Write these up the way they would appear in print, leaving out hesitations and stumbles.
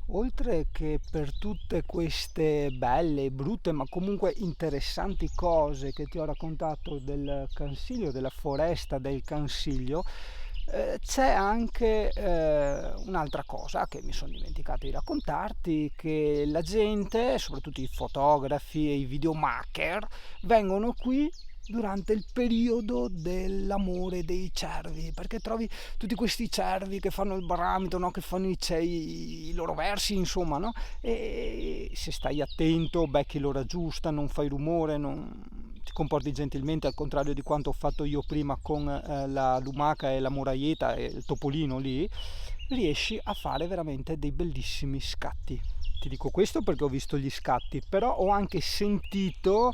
oltre che per tutte queste belle, brutte, ma comunque interessanti cose che ti ho raccontato del Cansiglio, della foresta del Cansiglio, c'è anche un'altra cosa che mi sono dimenticato di raccontarti, che la gente, soprattutto i fotografi e i videomaker, vengono qui durante il periodo dell'amore dei cervi, perché trovi tutti questi cervi che fanno il baramito, no? Che fanno i loro versi, insomma, no? E se stai attento, becchi l'ora giusta, non fai rumore, ti comporti gentilmente, al contrario di quanto ho fatto io prima con la lumaca e la moraieta e il topolino lì, riesci a fare veramente dei bellissimi scatti. Ti dico questo perché ho visto gli scatti, però ho anche sentito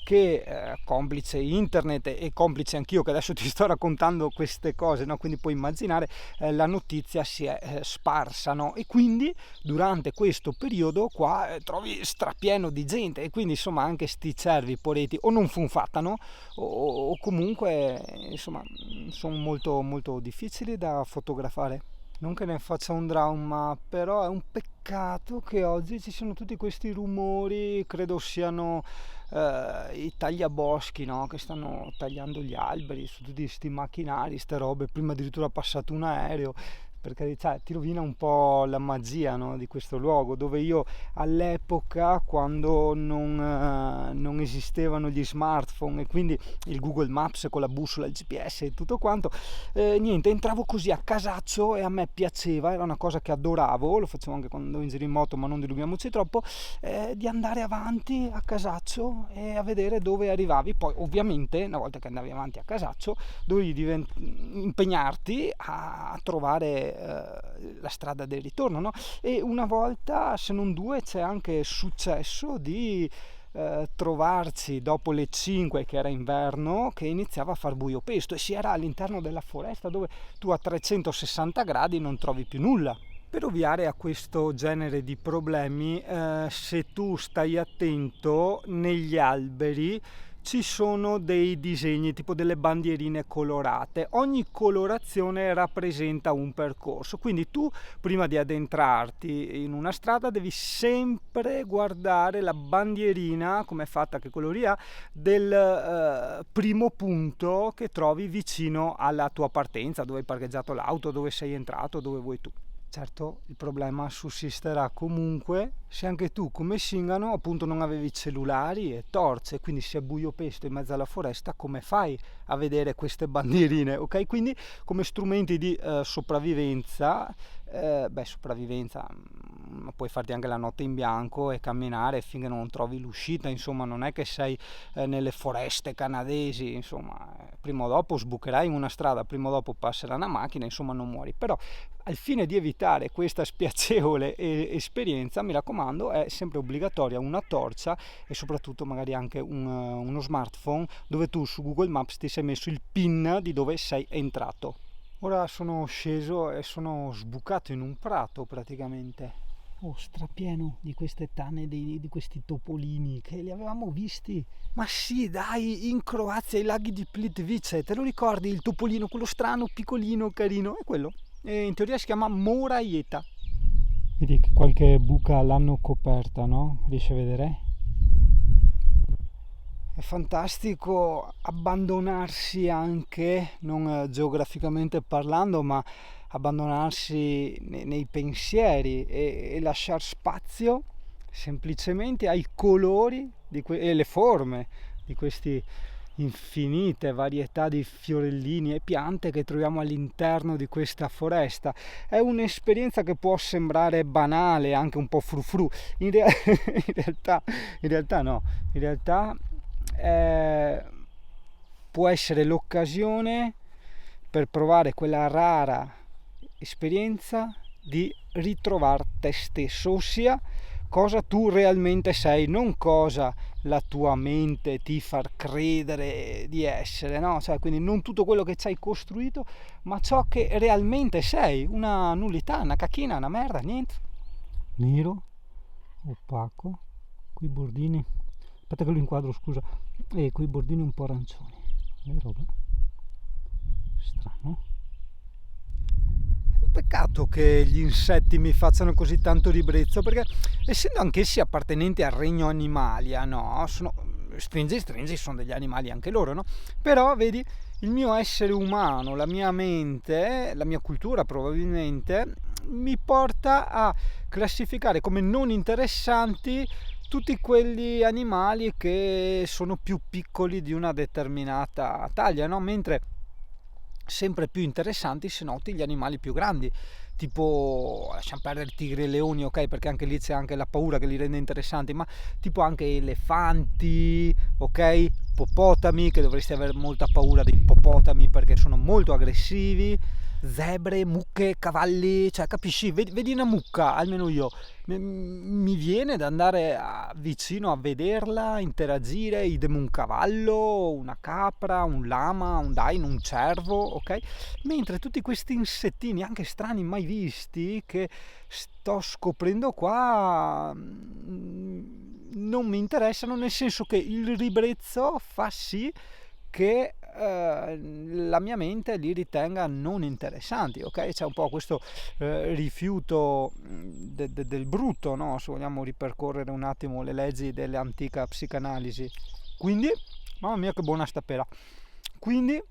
che complice internet e complice anch'io che adesso ti sto raccontando queste cose, no? Quindi puoi immaginare, la notizia si è sparsa, no? E quindi durante questo periodo qua trovi strapieno di gente, e quindi insomma anche sti cervi poreti o non funfattano o comunque insomma sono molto molto difficili da fotografare. Non che ne faccia un dramma, però è un peccato che oggi ci siano tutti questi rumori, credo siano i tagliaboschi, no? Che stanno tagliando gli alberi su tutti questi macchinari, ste robe, prima addirittura è passato un aereo, perché cioè, ti rovina un po' la magia, no? Di questo luogo, dove io all'epoca, quando non esistevano gli smartphone e quindi il Google Maps con la bussola, il GPS e tutto quanto, niente, entravo così a casaccio e a me piaceva, era una cosa che adoravo, lo facevo anche quando andavo in giro in moto, ma non dilunghiamoci troppo, di andare avanti a casaccio e a vedere dove arrivavi. Poi ovviamente una volta che andavi avanti a casaccio dovevi impegnarti a trovare la strada del ritorno, no? E una volta, se non due, c'è anche successo di trovarci dopo le 5, che era inverno, che iniziava a far buio pesto e si era all'interno della foresta dove tu a 360 gradi non trovi più nulla. Per ovviare a questo genere di problemi, se tu stai attento, negli alberi ci sono dei disegni, tipo delle bandierine colorate. Ogni colorazione rappresenta un percorso, quindi tu prima di addentrarti in una strada devi sempre guardare la bandierina, come è fatta, che colori ha, del primo punto che trovi vicino alla tua partenza, dove hai parcheggiato l'auto, dove sei entrato, dove vuoi tu. Certo, il problema sussisterà comunque se anche tu, come Singano, appunto non avevi cellulari e torce, quindi se è buio pesto in mezzo alla foresta, come fai a vedere queste bandierine, ok? Quindi come strumenti di sopravvivenza, sopravvivenza, puoi farti anche la notte in bianco e camminare finché non trovi l'uscita, insomma, non è che sei nelle foreste canadesi, insomma, prima o dopo sbucherai in una strada, prima o dopo passerà una macchina, insomma non muori, però al fine di evitare questa spiacevole esperienza, mi raccomando, è sempre obbligatoria una torcia e soprattutto magari anche uno smartphone dove tu su Google Maps ti sei messo il PIN di dove sei entrato. Ora sono sceso e sono sbucato in un prato praticamente. Oh, strapieno di queste tane, di questi topolini che li avevamo visti. Ma sì, dai, in Croazia, ai laghi di Plitvice, te lo ricordi il topolino, quello strano, piccolino, carino? È quello. E in teoria si chiama Moraieta. Vedi che qualche buca l'hanno coperta, no? Riesci a vedere? È fantastico abbandonarsi anche, non geograficamente parlando, ma abbandonarsi nei pensieri e lasciare spazio semplicemente ai colori e le forme di questi infinite varietà di fiorellini e piante che troviamo all'interno di questa foresta. È un'esperienza che può sembrare banale, anche un po' frufru. In realtà no, in realtà eh, può essere l'occasione per provare quella rara esperienza di ritrovare te stesso, ossia cosa tu realmente sei, non cosa la tua mente ti fa credere di essere, no? Cioè, quindi non tutto quello che ci hai costruito, ma ciò che realmente sei, una nullità, una cacchina, una merda, niente. Nero, opaco, quei bordini, aspetta che lo inquadro, scusa, e quei bordini un po' arancioni, che roba strano. peccato che gli insetti mi facciano così tanto ribrezzo, perché essendo anch'essi appartenenti al regno animalia, no? Sono stringi, sono degli animali anche loro, no? Però vedi, il mio essere umano, la mia mente, la mia cultura probabilmente mi porta a classificare come non interessanti tutti quegli animali che sono più piccoli di una determinata taglia, no? Mentre sempre più interessanti se noti gli animali più grandi, tipo lasciamo perdere tigri e leoni, ok, perché anche lì c'è anche la paura che li rende interessanti, ma tipo anche elefanti, ok, ippopotami, che dovresti avere molta paura dei ippopotami perché sono molto aggressivi, zebre, mucche, cavalli, cioè capisci, vedi una mucca, almeno io mi viene da andare vicino a vederla, interagire, idem un cavallo, una capra, un lama, un daino, un cervo, ok? Mentre tutti questi insettini, anche strani, mai visti, che sto scoprendo qua, non mi interessano, nel senso che il ribrezzo fa sì che la mia mente li ritenga non interessanti, ok? C'è un po' questo rifiuto del brutto, no? Se vogliamo ripercorrere un attimo le leggi dell'antica psicanalisi. Quindi, mamma mia che buona sta pera. Quindi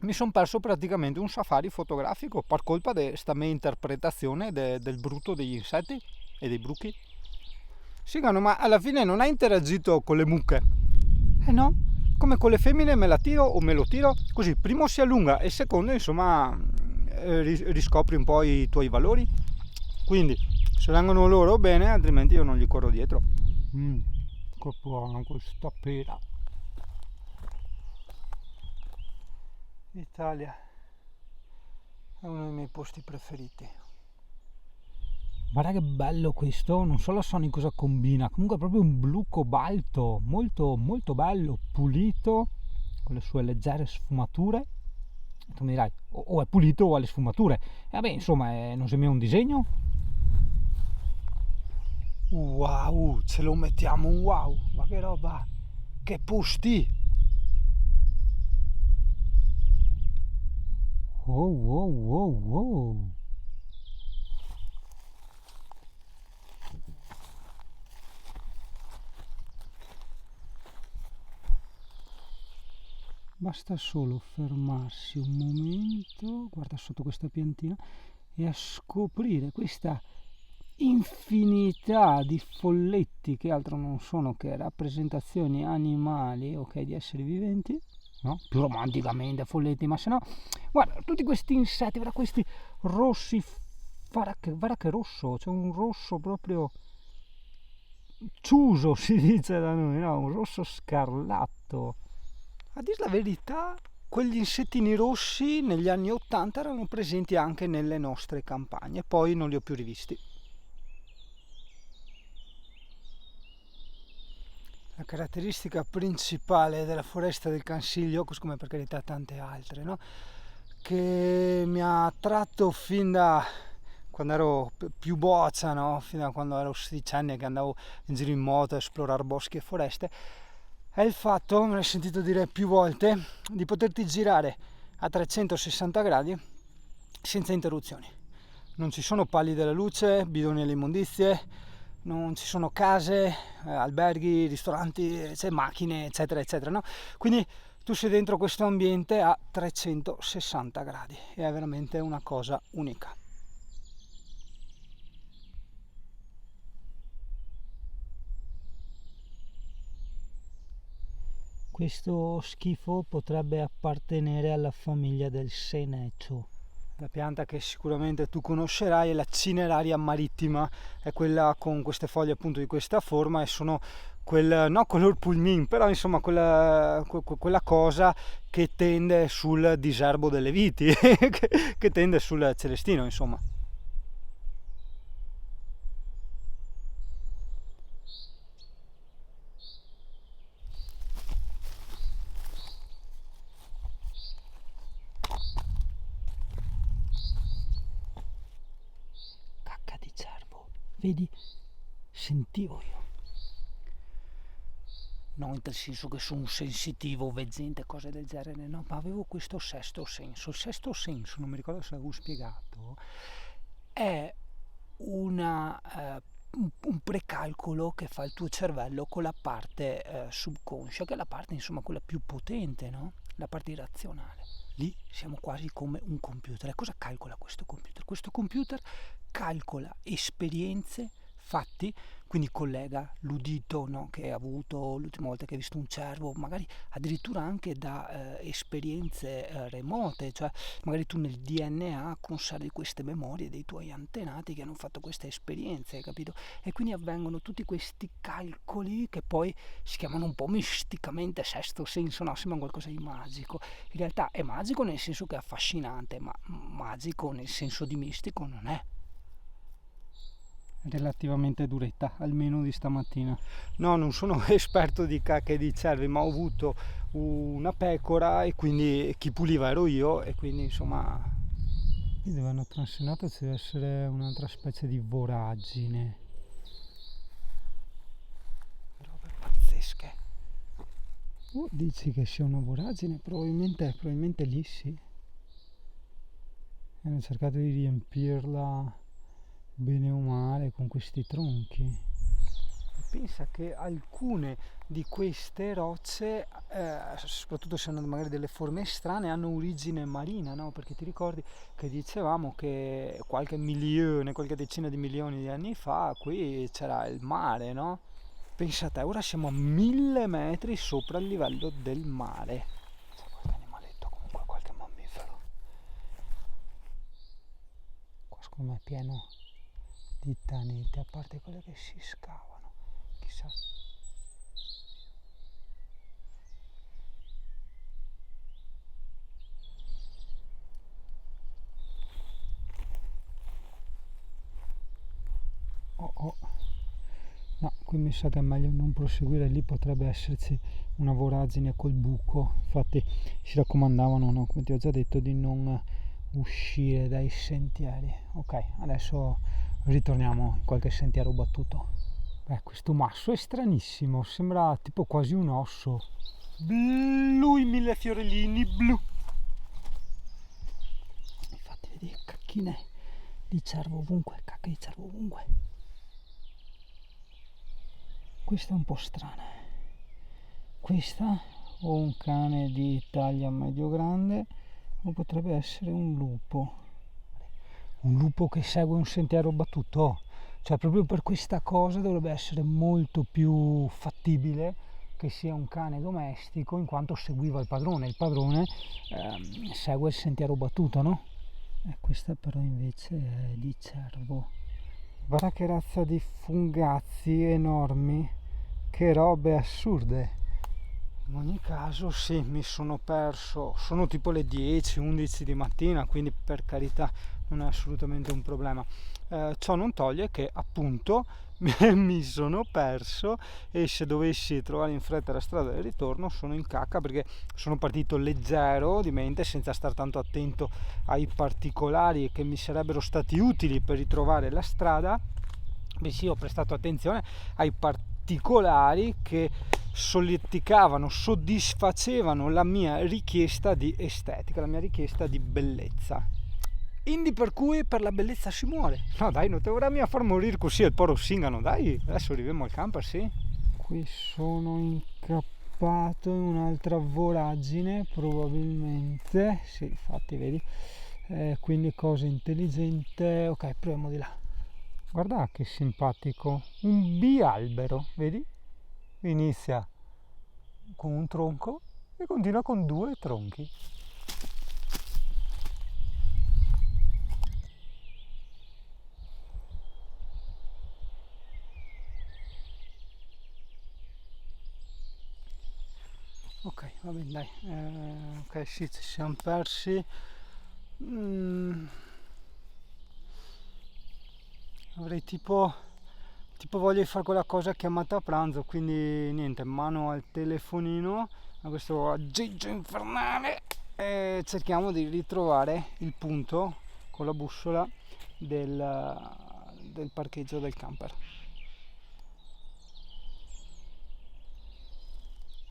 mi sono perso praticamente un safari fotografico per colpa di questa mia interpretazione del brutto degli insetti e dei bruchi. Sigano, ma alla fine non ha interagito con le mucche. Eh no, come con le femmine me la tiro o me lo tiro, così primo si allunga e secondo insomma riscopri un po' i tuoi valori. Quindi se vengono loro bene, altrimenti io non gli corro dietro. Che buona questa pera. Italia è uno dei miei posti preferiti. Guarda che bello questo, non so la Sony cosa combina, comunque è proprio un blu cobalto, molto molto bello, pulito, con le sue leggere sfumature. Tu mi dirai, o è pulito o ha le sfumature. E vabbè, insomma, non sembra un disegno. Wow, ce lo mettiamo un wow, ma che roba, che posti. Oh, wow, wow, wow. Basta solo fermarsi un momento, guarda sotto questa piantina, e a scoprire questa infinità di folletti che altro non sono che rappresentazioni animali, ok, di esseri viventi, no? Più romanticamente folletti, ma se no, guarda, tutti questi insetti, guarda questi rossi, guarda che rosso, c'è un rosso proprio ciuso, si dice da noi, no? Un rosso scarlatto. A dir la verità, quegli insettini rossi negli anni 80 erano presenti anche nelle nostre campagne, poi non li ho più rivisti. La caratteristica principale della foresta del Cansiglio, così come per carità tante altre, no? Che mi ha attratto fin da quando ero più boccia, no? Fino a quando ero 16 anni che andavo in giro in moto a esplorare boschi e foreste, è il fatto, me l'hai sentito dire più volte, di poterti girare a 360 gradi senza interruzioni. Non ci sono pali della luce, bidoni alle immondizie, non ci sono case, alberghi, ristoranti, macchine, eccetera, eccetera, no? Quindi tu sei dentro questo ambiente a 360 gradi e è veramente una cosa unica. Questo schifo potrebbe appartenere alla famiglia del senecio. La pianta che sicuramente tu conoscerai è la Cineraria marittima, è quella con queste foglie appunto di questa forma e sono no color pulmin, però insomma quella cosa che tende sul diserbo delle viti, che tende sul celestino insomma. Cacca di cervo, vedi? Sentivo io. non in tal senso che sono sensitivo, veggente, cose del genere, no, ma avevo questo sesto senso. Il sesto senso, non mi ricordo se l'avevo spiegato, è un precalcolo che fa il tuo cervello con la parte subconscia, che è la parte insomma quella più potente, no? La parte irrazionale. Lì siamo quasi come un computer. E cosa calcola questo computer? Questo computer calcola esperienze, fatti, quindi collega l'udito, no, che hai avuto l'ultima volta che hai visto un cervo, magari addirittura anche da esperienze remote, cioè magari tu nel DNA conservi queste memorie dei tuoi antenati che hanno fatto queste esperienze, hai capito? E quindi avvengono tutti questi calcoli che poi si chiamano un po' misticamente sesto senso, no? Sembra qualcosa di magico. In realtà è magico nel senso che è affascinante, ma magico nel senso di mistico non è. Relativamente duretta, almeno di stamattina. No, non sono esperto di cacche di cervi, ma ho avuto una pecora e quindi chi puliva ero io e quindi insomma Qui dove hanno transenato ci deve essere un'altra specie di voragine. robe pazzesche. Dici che sia una voragine? Probabilmente lì sì. Hanno cercato di riempirla bene o male con questi tronchi. Pensa che alcune di queste rocce, soprattutto se hanno magari delle forme strane, hanno origine marina, no? Perché ti ricordi che dicevamo che qualche milione, qualche decina di milioni di anni fa qui c'era il mare, no? Pensa a te, ora siamo a 1000 metri sopra il livello del mare. C'è qualche animaletto, comunque qualche mammifero. Qua secondo me è pieno di tanete, a parte quelle che si scavano. Chissà. Oh oh. No, qui mi sa che è meglio non proseguire, lì potrebbe esserci una voragine col buco. Infatti ci raccomandavano, no, come ti ho già detto, di non uscire dai sentieri. Ok, adesso ritorniamo in qualche sentiero battuto. Questo masso è stranissimo, sembra tipo quasi un osso. Blu, i 1000 fiorellini, blu. Infatti vedi cacchine di cervo ovunque, cacche di cervo ovunque. Questa è un po' strana. Questa o un cane di taglia medio grande o potrebbe essere un lupo. Un lupo che segue un sentiero battuto. Cioè proprio per questa cosa dovrebbe essere molto più fattibile che sia un cane domestico in quanto seguiva il padrone segue il sentiero battuto, no? E questa però invece è di cervo. Guarda che razza di fungazzi enormi, che robe assurde. In ogni caso sì, mi sono perso, sono tipo le 10-11 di mattina, quindi per carità non è assolutamente un problema. Ciò non toglie che appunto mi sono perso e se dovessi trovare in fretta la strada del ritorno sono in cacca perché sono partito leggero di mente senza stare tanto attento ai particolari che mi sarebbero stati utili per ritrovare la strada. Beh sì, ho prestato attenzione ai particolari che sollevavano, soddisfacevano la mia richiesta di estetica, la mia richiesta di bellezza. Indi per cui per la bellezza si muore. No dai, non te vorrei a far morire così il poro singano, dai, adesso arriviamo al camper, sì. Qui sono incappato in un'altra voragine, probabilmente. Sì, infatti, vedi. Quindi cosa intelligente. Ok, proviamo di là. Guarda che simpatico. Un bialbero, vedi? Inizia con un tronco e continua con due tronchi. Ok, va bene, dai. Ok, sì, ci siamo persi. Mm, avrei tipo voglia di fare quella cosa chiamata a pranzo, quindi niente, mano al telefonino, a questo aggeggio infernale e cerchiamo di ritrovare il punto con la bussola del parcheggio del camper.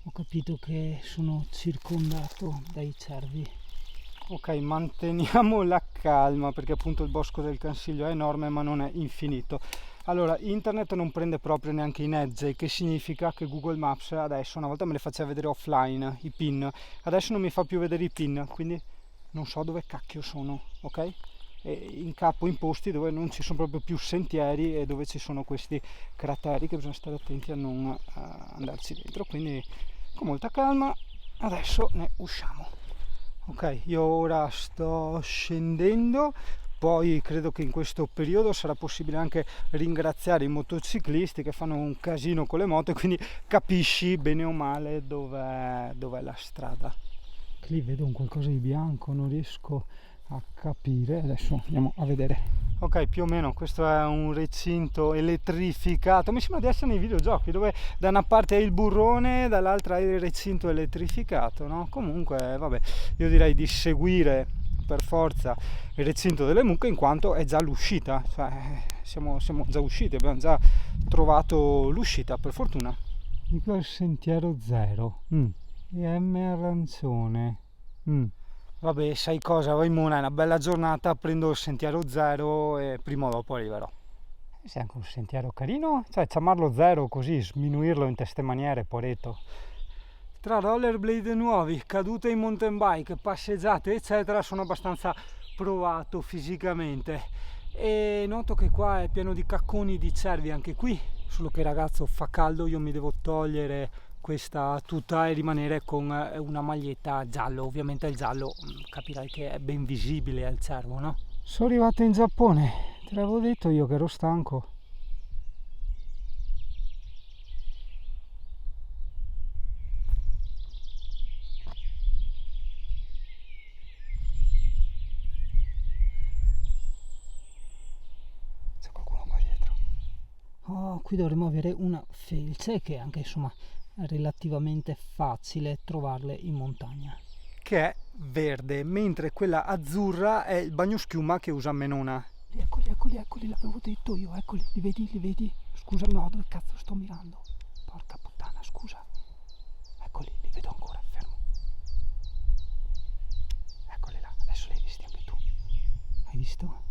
ho capito che sono circondato dai cervi. Ok, manteniamo la calma perché appunto il bosco del Cansiglio è enorme ma non è infinito. Allora, internet non prende proprio neanche i Nedge, che significa che Google Maps adesso, una volta me le faceva vedere offline, i pin, adesso non mi fa più vedere i pin, quindi non so dove cacchio sono, ok? E in capo in posti dove non ci sono proprio più sentieri e dove ci sono questi crateri che bisogna stare attenti a non andarci dentro, quindi con molta calma adesso ne usciamo. Ok, io ora sto scendendo, poi credo che in questo periodo sarà possibile anche ringraziare i motociclisti che fanno un casino con le moto e quindi capisci bene o male dov'è la strada. Lì vedo un qualcosa di bianco, non riesco a capire, adesso andiamo a vedere. Ok, più o meno questo è un recinto elettrificato, mi sembra di essere nei videogiochi dove da una parte hai il burrone, dall'altra hai il recinto elettrificato, no? Comunque vabbè, io direi di seguire per forza il recinto delle mucche in quanto è già l'uscita, cioè siamo già usciti, abbiamo già trovato l'uscita per fortuna. Dico il sentiero 0 e M arancione. Vabbè, sai cosa, vai Mona, è una bella giornata, prendo il sentiero 0 e prima o dopo arriverò. C'è anche un sentiero carino, cioè chiamarlo 0 così, sminuirlo in queste maniere, poreto. Tra rollerblade nuovi, cadute in mountain bike, passeggiate eccetera, sono abbastanza provato fisicamente e noto che qua è pieno di cacconi di cervi anche qui, solo che ragazzo fa caldo, io mi devo togliere questa tuta e rimanere con una maglietta giallo, ovviamente il giallo capirai che è ben visibile al cervo, no? Sono arrivato in Giappone, te l'avevo detto io che ero stanco. C'è qualcuno qua dietro. Oh, qui dovremmo avere una felce che anche insomma è relativamente facile trovarle in montagna. Che è verde, mentre quella azzurra è il bagnoschiuma che usa Menona. Eccoli, l'avevo detto io, eccoli, li vedi? Scusa, no, dove cazzo sto mirando? Porca puttana, scusa. Eccoli, li vedo ancora, fermo. Eccoli là, adesso li hai visti anche tu. Hai visto?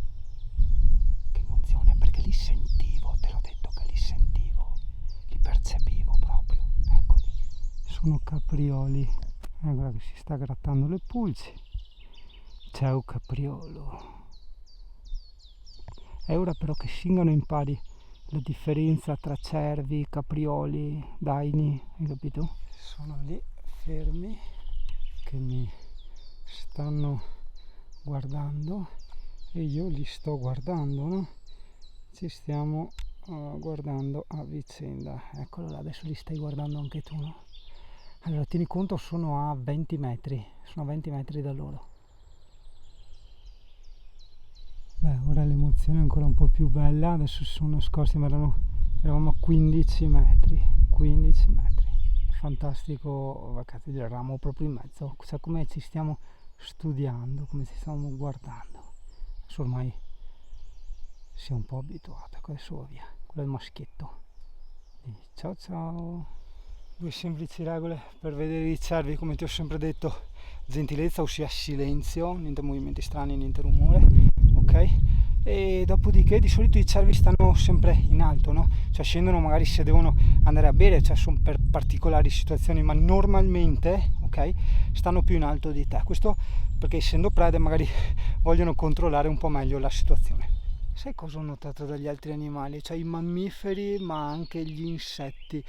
Che emozione, perché li sentivo, te l'ho detto che li sentivo. Li percepivo proprio, eccoli. Sono caprioli. Guarda che si sta grattando le pulci. Ciao capriolo. È ora però che Shingon impari la differenza tra cervi, caprioli, daini, hai capito? Sono lì fermi Che mi stanno guardando e io li sto guardando, no? Ci stiamo guardando a vicenda. Eccolo là, adesso li stai guardando anche tu, no? Allora tieni conto, sono a 20 metri, sono a 20 metri da loro. Beh, ora l'emozione è ancora un po' più bella, adesso si sono nascosti, ma eravamo a 15 metri, fantastico, ragazzi, eravamo proprio in mezzo, cioè come ci stiamo studiando, come ci stiamo guardando, adesso ormai si è un po' abituato, adesso va via, quello è il maschietto, ciao ciao. Due semplici regole per vedere i cervi, come ti ho sempre detto: gentilezza, ossia silenzio, niente movimenti strani, niente rumore, ok? E dopodiché di solito i cervi stanno sempre in alto, no? Cioè scendono magari se devono andare a bere, cioè sono per particolari situazioni, ma normalmente, ok, stanno più in alto di te. Questo perché essendo prede magari vogliono controllare un po' meglio la situazione. Sai cosa ho notato dagli altri animali? Cioè i mammiferi, ma anche gli insetti,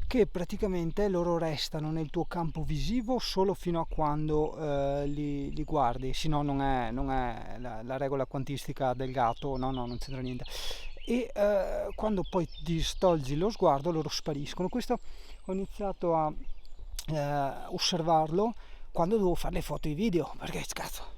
che praticamente loro restano nel tuo campo visivo solo fino a quando li guardi, se no non è la regola quantistica del gatto, no, non c'entra niente. E quando poi distolgi lo sguardo loro spariscono. Questo ho iniziato a osservarlo quando devo fare le foto e i video, perché cazzo,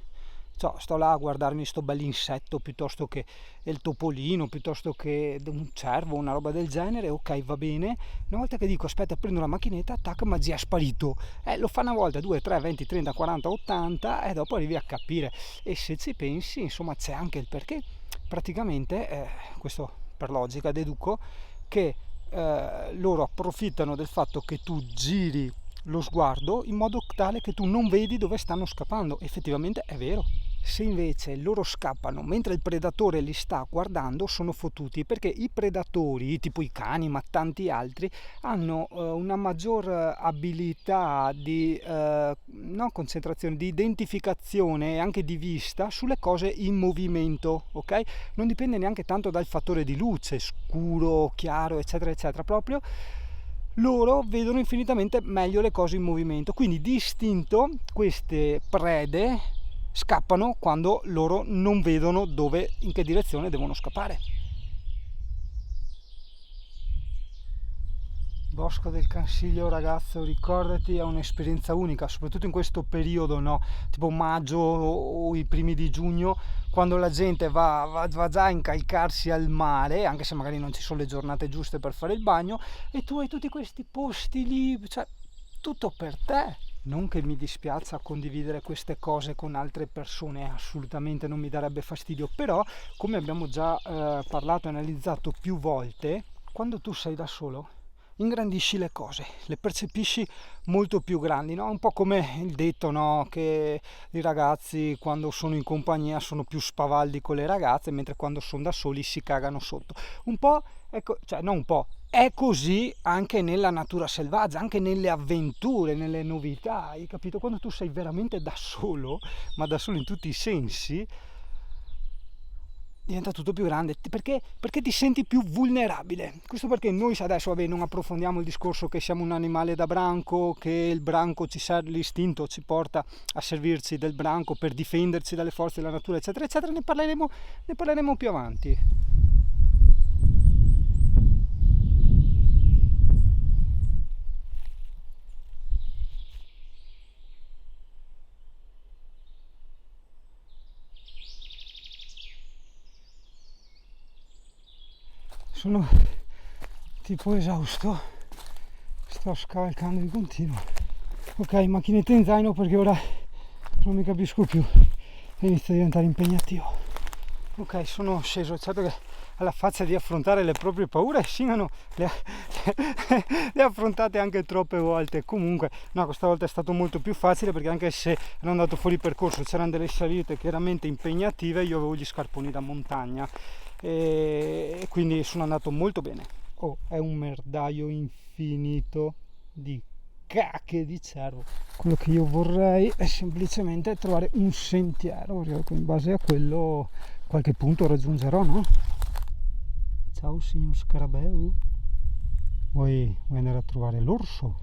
cioè, sto là a guardarmi sto bell'insetto piuttosto che il topolino, piuttosto che un cervo, una roba del genere, ok, va bene. Una volta che dico aspetta, prendo la macchinetta, tac, magia, è sparito. Lo fa una volta, 2, 3, 20, 30, 40, 80 e dopo arrivi a capire. E se ci pensi, insomma, c'è anche il perché. Praticamente, questo per logica deduco, che loro approfittano del fatto che tu giri lo sguardo in modo tale che tu non vedi dove stanno scappando. Effettivamente è vero. Se invece loro scappano mentre il predatore li sta guardando, sono fottuti, perché i predatori, tipo i cani ma tanti altri, hanno una maggior abilità di no, concentrazione, di identificazione e anche di vista sulle cose in movimento, ok? Non dipende neanche tanto dal fattore di luce, scuro, chiaro, eccetera eccetera, proprio loro vedono infinitamente meglio le cose in movimento, quindi di istinto queste prede scappano quando loro non vedono dove, in che direzione devono scappare. Bosco del Cansiglio, ragazzo, ricordati, è un'esperienza unica, soprattutto in questo periodo, no? Tipo maggio o i primi di giugno, quando la gente va già a incalcarsi al mare, anche se magari non ci sono le giornate giuste per fare il bagno, e tu hai tutti questi posti lì, cioè tutto per te. Non che mi dispiaccia condividere queste cose con altre persone, assolutamente non mi darebbe fastidio, però come abbiamo già parlato e analizzato più volte, quando tu sei da solo ingrandisci le cose, le percepisci molto più grandi, no? Un po' come il detto, no? Che i ragazzi quando sono in compagnia sono più spavaldi con le ragazze, mentre quando sono da soli si cagano sotto. Un po', ecco, cioè non un po', è così anche nella natura selvaggia, anche nelle avventure, nelle novità, hai capito? Quando tu sei veramente da solo, ma da solo in tutti i sensi, diventa tutto più grande, perché ti senti più vulnerabile. Questo perché noi adesso, vabbè, non approfondiamo il discorso che siamo un animale da branco, che il branco ci serve, l'istinto ci porta a servirci del branco per difenderci dalle forze della natura, eccetera eccetera, ne parleremo più avanti. Sono tipo esausto, sto scavalcando di continuo. Ok, macchinetta in zaino perché ora non mi capisco più e inizia a diventare impegnativo. Ok, sono sceso, certo che alla faccia di affrontare le proprie paure, Shinano le ha affrontate anche troppe volte. Comunque no, questa volta è stato molto più facile, perché anche se ero andato fuori percorso c'erano delle salite chiaramente impegnative, io avevo gli scarponi da montagna e quindi sono andato molto bene. Oh, è un merdaio infinito di cacche di cervo. Quello che io vorrei è semplicemente trovare un sentiero, perché in base a quello qualche punto raggiungerò, no? Ciao signor Scarabeo, vuoi andare a trovare l'orso?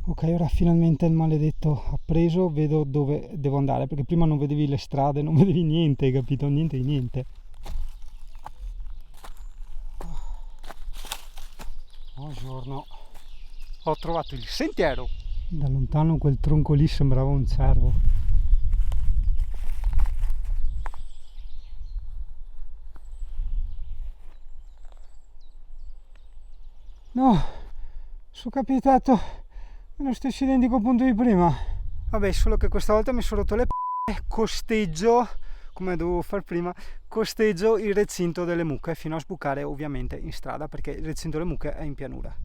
Ok, ora finalmente il maledetto ha preso, vedo dove devo andare, perché prima non vedevi le strade, non vedevi niente, hai capito? Niente di niente. Buongiorno, ho trovato il sentiero. Da lontano quel tronco lì sembrava un cervo. No, sono capitato nello stesso identico punto di prima. Vabbè, solo che questa volta mi sono rotto le p***e, costeggio, come dovevo far prima, costeggio il recinto delle mucche fino a sbucare ovviamente in strada, perché il recinto delle mucche è in pianura.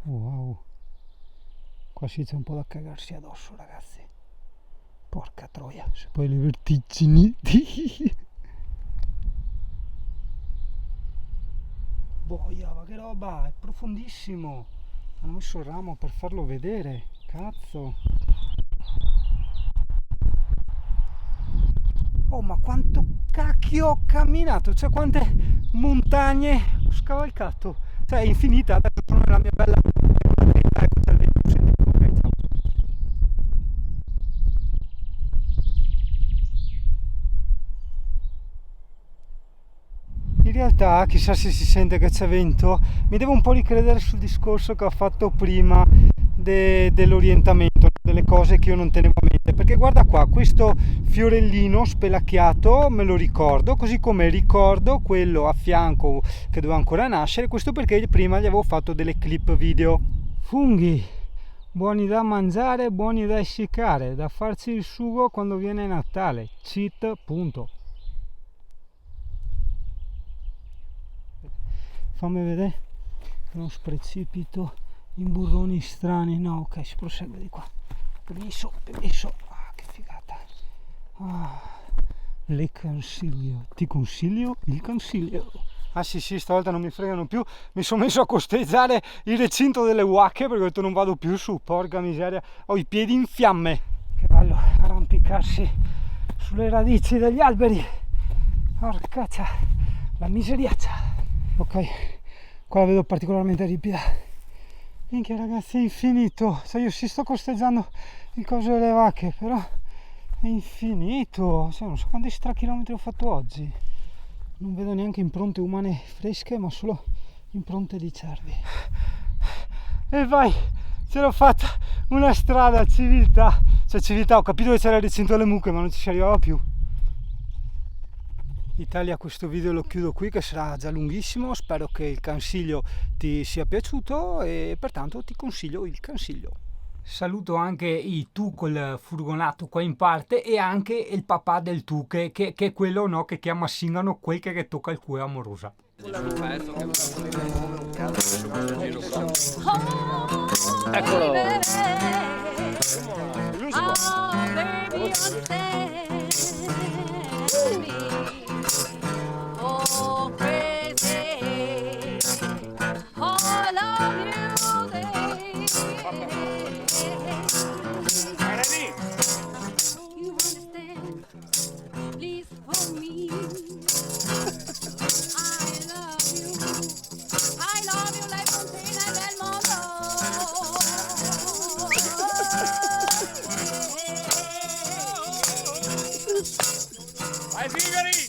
Wow, qua sì c'è un po' da cagarsi addosso, ragazzi. Porca troia, se poi le vertigini. Boia, ma che roba, è profondissimo. Hanno messo il ramo per farlo vedere, cazzo. Oh, ma quanto cacchio ho camminato, cioè quante montagne ho scavalcato. Cioè è infinita, adesso sono nella mia bella attività, ecco c'è il vento, senti, ok, ciao. In realtà, chissà se si sente che c'è vento, mi devo un po' ricredere sul discorso che ho fatto prima dell'orientamento, delle cose che io non tenevo a mente, perché guarda qua, questo fiorellino spelacchiato me lo ricordo, così come ricordo quello a fianco che doveva ancora nascere, questo perché prima gli avevo fatto delle clip video. Funghi, buoni da mangiare, buoni da essiccare, da farci il sugo quando viene Natale. Cheat, punto. Fammi vedere che non sprecipito in burroni strani. No, ok, si prosegue di qua. Permesso. Ah, che figata. Ah, le consiglio. Ti consiglio il consiglio. Ah sì, stavolta non mi fregano più. Mi sono messo a costeggiare il recinto delle Huacche perché ho detto non vado più su, porca miseria. Ho i piedi in fiamme. Che bello arrampicarsi sulle radici degli alberi. Porcaccia, la miseriaccia. Ok, qua la vedo particolarmente ripida. Minchia ragazzi, è infinito. Cioè io sto costeggiando il coso delle vacche, però è infinito. Cioè non so quanti strachilometri ho fatto oggi. Non vedo neanche impronte umane fresche, ma solo impronte di cervi. E vai, ce l'ho fatta, una strada, civiltà. Cioè civiltà, ho capito che c'era il recinto delle mucche, ma non ci si arrivava più. Italia, questo video lo chiudo qui che sarà già lunghissimo. Spero che il consiglio ti sia piaciuto e pertanto ti consiglio il consiglio. Saluto anche i tu col furgonato qua in parte e anche il papà del tu che è quello, no, che chiama Singano quel che tocca il cuore amorosa. Eccolo. Vai, Sigari!